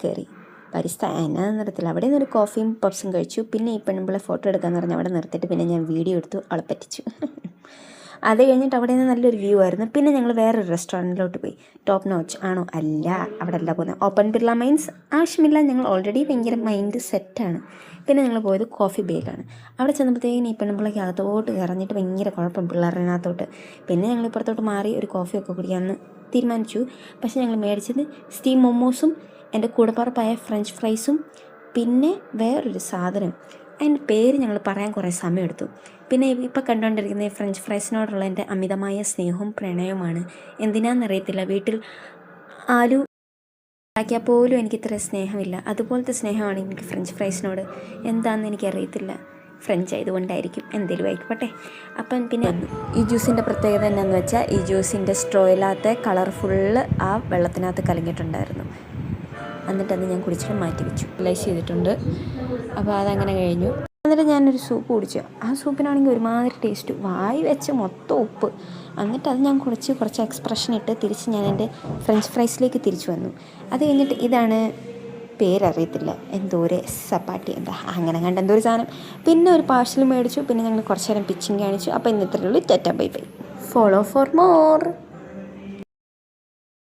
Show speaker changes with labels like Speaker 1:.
Speaker 1: കയറി. പരിസ്ഥ എന്നാന്ന് നിർത്തില്ല. അവിടെ നിന്നൊരു കോഫിയും പപ്സും കഴിച്ചു. പിന്നെ ഈ പെണ്ണുമ്പിളെ ഫോട്ടോ എടുക്കാമെന്ന് പറഞ്ഞ് അവിടെ നിർത്തിയിട്ട് പിന്നെ ഞാൻ വീഡിയോ എടുത്തു, അവളെ പറ്റിച്ചു. അത് കഴിഞ്ഞിട്ട് അവിടെ നിന്ന് നല്ലൊരു വ്യൂ ആയിരുന്നു. പിന്നെ ഞങ്ങൾ വേറൊരു റെസ്റ്റോറൻറ്റിലോട്ട് പോയി. ടോപ്പ് നോച്ച് ആണോ? അല്ല, അവിടെ അല്ല പോകുന്നത്. ഓപ്പൺ ബിർള മൈൻസ് ആവശ്യമില്ല, ഞങ്ങൾ ഓൾറെഡി ഭയങ്കര മൈൻഡ് സെറ്റാണ്. പിന്നെ ഞങ്ങൾ പോയത് കോഫി ബേയിലാണ്. അവിടെ ചെന്നപ്പോഴത്തേക്കും ഈ പെണ്ണുമ്പിള്ളയ്ക്ക് അകത്തോട്ട് കയറിഞ്ഞിട്ട് ഭയങ്കര കുഴപ്പം പിള്ളേരിനകത്തോട്ട്. പിന്നെ ഞങ്ങൾ ഇപ്പുറത്തോട്ട് മാറി ഒരു കോഫിയൊക്കെ കുടിക്കാമെന്ന് തീരുമാനിച്ചു. പക്ഷേ ഞങ്ങൾ മേടിച്ചത് സ്റ്റീം മൊമോസും എൻ്റെ കൂടപ്പറപ്പായ ഫ്രഞ്ച് ഫ്രൈസും പിന്നെ വേറൊരു സാധനം, അതിൻ്റെ പേര് ഞങ്ങൾ പറയാൻ കുറേ സമയമെടുത്തു. പിന്നെ ഇപ്പോൾ കണ്ടുകൊണ്ടിരിക്കുന്ന ഈ ഫ്രഞ്ച് ഫ്രൈസിനോടുള്ള എൻ്റെ അമിതമായ സ്നേഹവും പ്രണയവുമാണ്. എന്തിനാണെന്നറിയത്തില്ല. വീട്ടിൽ ആലു ഉണ്ടാക്കിയാൽ പോലും എനിക്കിത്ര സ്നേഹമില്ല. അതുപോലത്തെ സ്നേഹമാണ് എനിക്ക് ഫ്രഞ്ച് ഫ്രൈസിനോട്. എന്താണെന്ന് എനിക്കറിയത്തില്ല. ഫ്രഞ്ച് ആയതുകൊണ്ടായിരിക്കും, എന്തെങ്കിലും ആയിക്കോട്ടെ. അപ്പം പിന്നെ ഈ ജ്യൂസിൻ്റെ പ്രത്യേകത എന്താണെന്ന് വെച്ചാൽ ഈ ജ്യൂസിൻ്റെ സ്ട്രോയിലകത്തെ കളർ ഫുള്ള് ആ വെള്ളത്തിനകത്ത് കലങ്ങിയിട്ടുണ്ടായിരുന്നു. എന്നിട്ടത് ഞാൻ കുടിച്ചിട്ട് മാറ്റി വെച്ചു, ലൈസ് ചെയ്തിട്ടുണ്ട്. അപ്പോൾ അതങ്ങനെ കഴിഞ്ഞു. എന്നിട്ട് ഞാനൊരു സൂപ്പ് കുടിച്ചു. ആ സൂപ്പിനാണെങ്കിൽ ഒരുമാതിരി ടേസ്റ്റ്, വായി വെച്ച് മൊത്തം ഉപ്പ്. എന്നിട്ടത് ഞാൻ കുറച്ച് എക്സ്പ്രഷൻ ഇട്ട് തിരിച്ച് ഞാൻ എൻ്റെ ഫ്രഞ്ച് ഫ്രൈസിലേക്ക് തിരിച്ചു വന്നു. അത് കഴിഞ്ഞിട്ട് ഇതാണ് പേരറിയത്തില്ല, എന്തോ ഒരു സപ്പാട്ടി എന്താ അങ്ങനെ കണ്ട എന്തോ ഒരു സാധനം. പിന്നെ ഒരു പാർസൽ മേടിച്ചു. പിന്നെ ഞങ്ങൾ കുറച്ച് നേരം പിച്ചിങ് കാണിച്ചു. അപ്പോൾ ഇന്നത്രയുള്ളൂ. Tata bye bye. Follow for more.